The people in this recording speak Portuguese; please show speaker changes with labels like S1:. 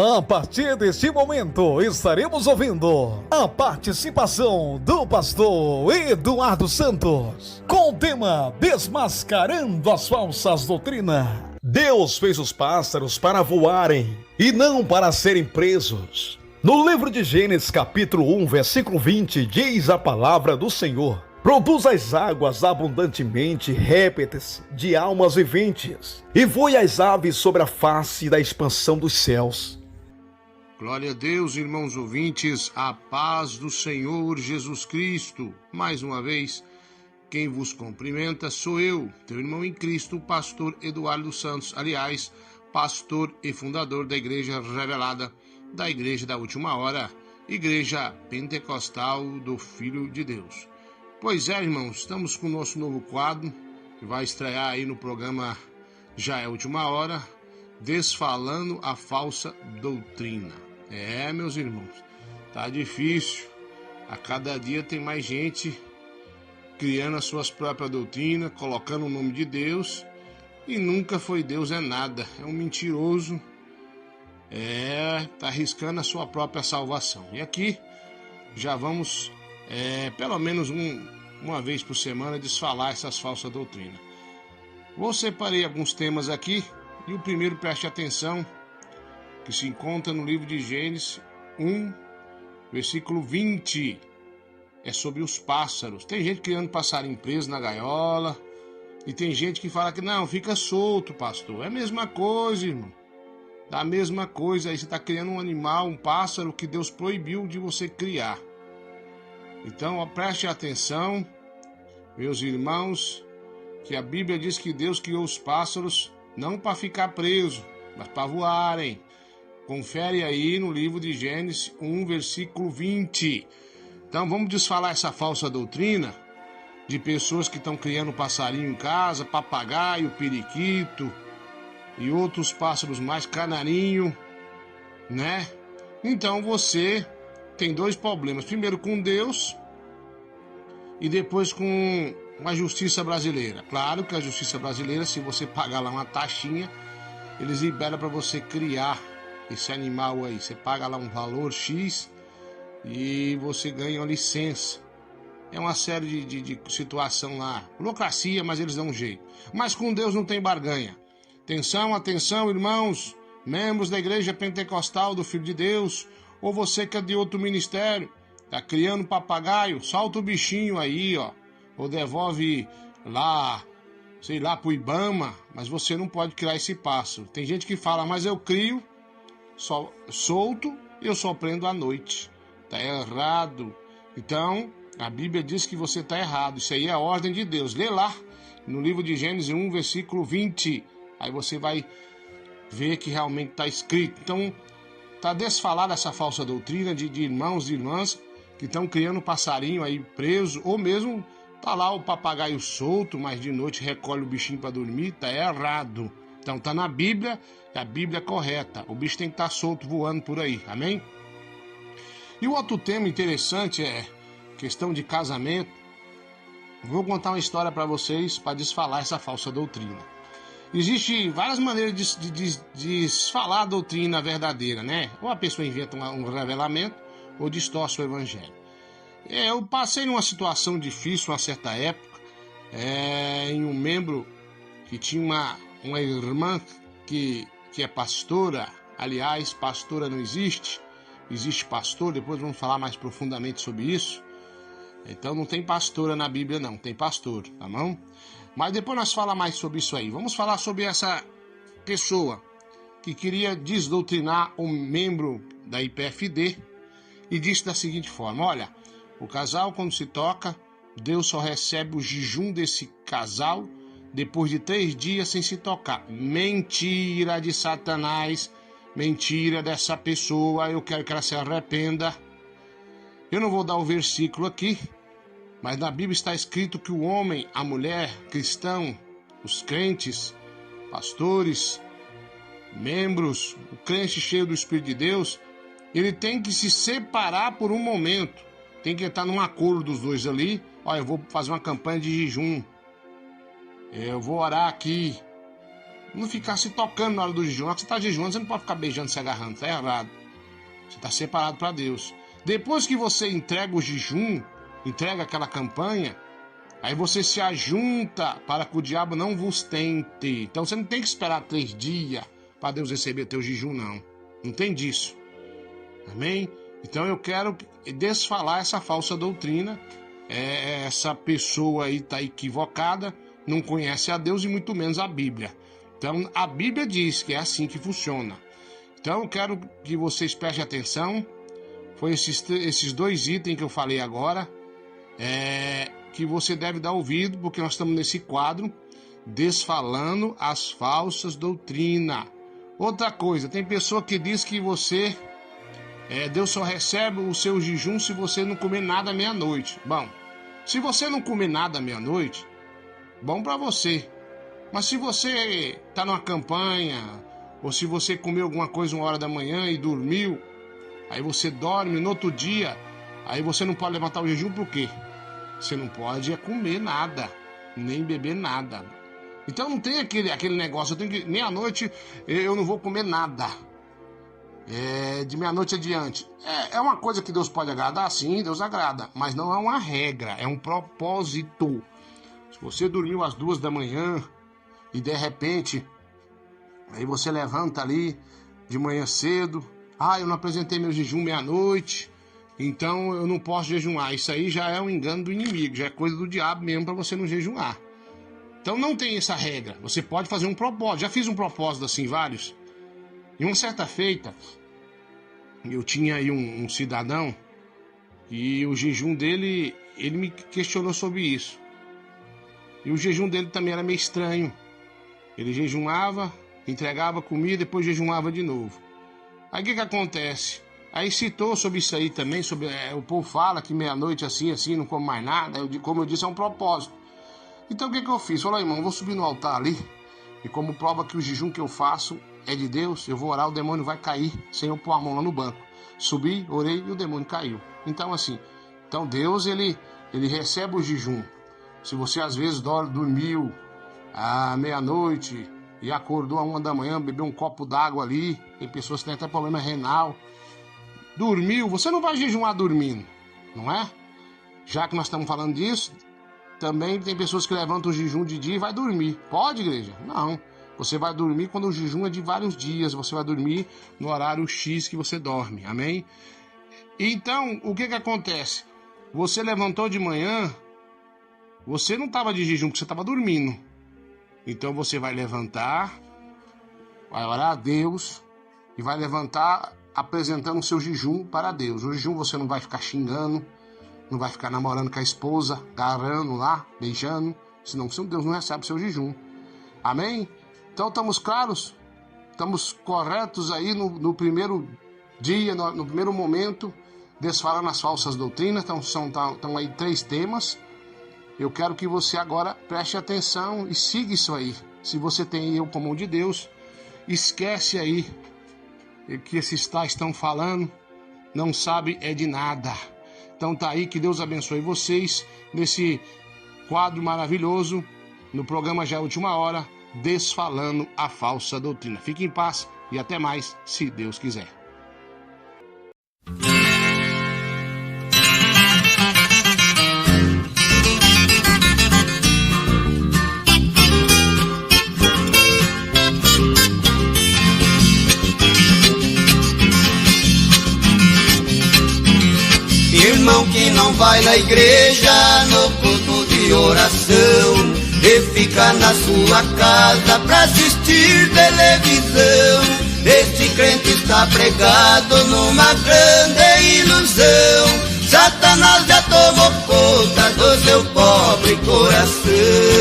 S1: A partir deste momento, estaremos ouvindo a participação do pastor Eduardo Santos com o tema Desmascarando as Falsas Doutrinas. Deus fez os pássaros para voarem e não para serem presos. No livro de Gênesis, capítulo 1, versículo 20, diz a palavra do Senhor: produz as águas abundantemente répteis de almas viventes, e voe as aves sobre a face da expansão dos céus.
S2: Glória a Deus, irmãos ouvintes, a paz do Senhor Jesus Cristo. Mais uma vez, quem vos cumprimenta sou eu, teu irmão em Cristo, o pastor Eduardo Santos, aliás, pastor e fundador da Igreja Revelada, da Igreja da Última Hora, Igreja Pentecostal do Filho de Deus. Pois é, irmãos, estamos com o nosso novo quadro, que vai estrear aí no programa Já é Última Hora, Desfalando a Falsa Doutrina. É, meus irmãos, tá difícil. A cada dia tem mais gente criando as suas próprias doutrinas, colocando o nome de Deus, e nunca foi Deus, é nada. É um mentiroso, tá arriscando a sua própria salvação. E aqui já vamos, pelo menos uma vez por semana, desfalar essas falsas doutrinas. Vou separei alguns temas aqui, e o primeiro, preste atenção, que se encontra no livro de Gênesis 1, versículo 20. É sobre os pássaros. Tem gente criando passarinho preso na gaiola, e tem gente que fala que não, fica solto, pastor. É a mesma coisa, irmão. É a mesma coisa. Aí você está criando um animal, um pássaro que Deus proibiu de você criar. Então, preste atenção, meus irmãos, que a Bíblia diz que Deus criou os pássaros não para ficar preso, mas para voarem. Confere aí no livro de Gênesis 1, versículo 20. Então vamos desfalar essa falsa doutrina de pessoas que estão criando passarinho em casa, papagaio, periquito e outros pássaros mais, canarinho, né? Então você tem dois problemas. Primeiro com Deus e depois com a justiça brasileira. Claro que a justiça brasileira, se você pagar lá uma taxinha, eles liberam para você criar esse animal aí. Você paga lá um valor X e você ganha uma licença. É uma série de situação lá. Burocracia, mas eles dão um jeito. Mas com Deus não tem barganha. Atenção, atenção, irmãos, membros da Igreja Pentecostal do Filho de Deus, ou você que é de outro ministério, tá criando papagaio, solta o bichinho aí, ó. Ou devolve lá, sei lá, pro Ibama, mas você não pode criar esse pássaro. Tem gente que fala, mas eu crio só solto e eu só prendo à noite. Tá errado. Então, a Bíblia diz que você tá errado. Isso aí é a ordem de Deus. Lê lá no livro de Gênesis 1, versículo 20. Aí você vai ver que realmente tá escrito. Então, tá desfalada essa falsa doutrina de irmãos e irmãs que estão criando passarinho aí preso, ou mesmo tá lá o papagaio solto, mas de noite recolhe o bichinho para dormir. Tá errado. Então tá na Bíblia, a Bíblia é correta. O bicho tem que estar solto voando por aí, amém? E o outro tema interessante é questão de casamento. Vou contar uma história para vocês para desfalar essa falsa doutrina. Existem várias maneiras de desfalar a doutrina verdadeira, né? Ou a pessoa inventa um revelamento ou distorce o evangelho. Eu passei numa situação difícil uma certa época, em um membro que tinha uma irmã que é pastora. Aliás, pastora não existe, existe pastor, depois vamos falar mais profundamente sobre isso. Então não tem pastora na Bíblia não, tem pastor, tá bom? Mas depois nós falamos mais sobre isso aí. Vamos falar sobre essa pessoa que queria desdoutrinar um membro da IPFD e disse da seguinte forma: olha, o casal quando se toca, Deus só recebe o jejum desse casal depois de 3 dias sem se tocar. Mentira de Satanás, mentira dessa pessoa, eu quero que ela se arrependa. Eu não vou dar o versículo aqui, mas na Bíblia está escrito que o homem, a mulher, cristão, os crentes, pastores, membros, o crente cheio do Espírito de Deus, ele tem que se separar por um momento. Tem que estar num acordo dos dois ali. Olha, eu vou fazer uma campanha de jejum. Eu vou orar aqui. Não ficar se tocando na hora do jejum. Na hora que você está jejuando, você não pode ficar beijando, se agarrando. Está errado. Você está separado para Deus. Depois que você entrega o jejum, entrega aquela campanha, aí você se ajunta para que o diabo não vos tente. Então você não tem que esperar 3 dias para Deus receber teu jejum, não. Não tem disso. Amém? Então eu quero desfalar essa falsa doutrina. Essa pessoa aí está equivocada, não conhece a Deus e muito menos a Bíblia. Então a Bíblia diz que é assim que funciona. Então eu quero que vocês prestem atenção. Foi esses 2 itens que eu falei agora, que você deve dar ouvido, porque nós estamos nesse quadro desfalando as falsas doutrinas. Outra coisa, tem pessoa que diz que Deus só recebe o seu jejum se você não comer nada à meia-noite. Bom, se você não comer nada à meia-noite, bom para você. Mas se você está numa campanha, ou se você comeu alguma coisa 1 hora da manhã e dormiu, aí você dorme, no outro dia, aí você não pode levantar o jejum, por quê? Você não pode comer nada, nem beber nada. Então não tem aquele negócio, meia-noite eu não vou comer nada. De meia-noite adiante. É uma coisa que Deus pode agradar? Sim, Deus agrada, mas não é uma regra, é um propósito. Se você dormiu às 2 da manhã e de repente, aí você levanta ali de manhã cedo, eu não apresentei meu jejum meia-noite, então eu não posso jejuar. Isso aí já é um engano do inimigo, já é coisa do diabo mesmo para você não jejuar. Então não tem essa regra, você pode fazer um propósito. Já fiz um propósito assim, vários. Em uma certa feita, eu tinha aí um cidadão e o jejum dele, ele me questionou sobre isso. E o jejum dele também era meio estranho. Ele jejuava, entregava comida, depois jejuava de novo. Aí o que acontece? Aí citou sobre isso aí também, o povo fala que meia-noite assim, não come mais nada. Como eu disse, é um propósito. Então o que eu fiz? Falei, irmão, vou subir no altar ali, e como prova que o jejum que eu faço é de Deus, eu vou orar, o demônio vai cair sem eu pôr a mão lá no banco. Subi, orei e o demônio caiu. Então Deus, ele recebe o jejum. Se você às vezes dormiu à meia-noite e acordou à 1 da manhã, bebeu um copo d'água ali, tem pessoas que têm até problema renal, dormiu, você não vai jejuar dormindo, não é? Já que nós estamos falando disso, também tem pessoas que levantam o jejum de dia e vai dormir. Pode, igreja? Não. Você vai dormir quando o jejum é de vários dias. Você vai dormir no horário X que você dorme. Amém? Então, o que acontece? Você levantou de manhã, você não estava de jejum porque você estava dormindo. Então você vai levantar, vai orar a Deus e vai levantar apresentando o seu jejum para Deus. O jejum você não vai ficar xingando, não vai ficar namorando com a esposa, agarrando lá, beijando, senão Deus não recebe o seu jejum. Amém? Então estamos claros? Estamos corretos aí no primeiro dia, no primeiro momento, desfalando as falsas doutrinas. Então estão aí 3 temas. Eu quero que você agora preste atenção e siga isso aí. Se você tem eu como de Deus, esquece aí que esses tais estão falando, não sabe é de nada. Então tá aí, que Deus abençoe vocês nesse quadro maravilhoso, no programa Já é a Última Hora, desfalando a falsa doutrina. Fique em paz e até mais, se Deus quiser.
S3: Irmão que não vai na igreja no culto de oração e fica na sua casa pra assistir televisão, este crente está pregado numa grande ilusão. Satanás já tomou conta do seu pobre coração.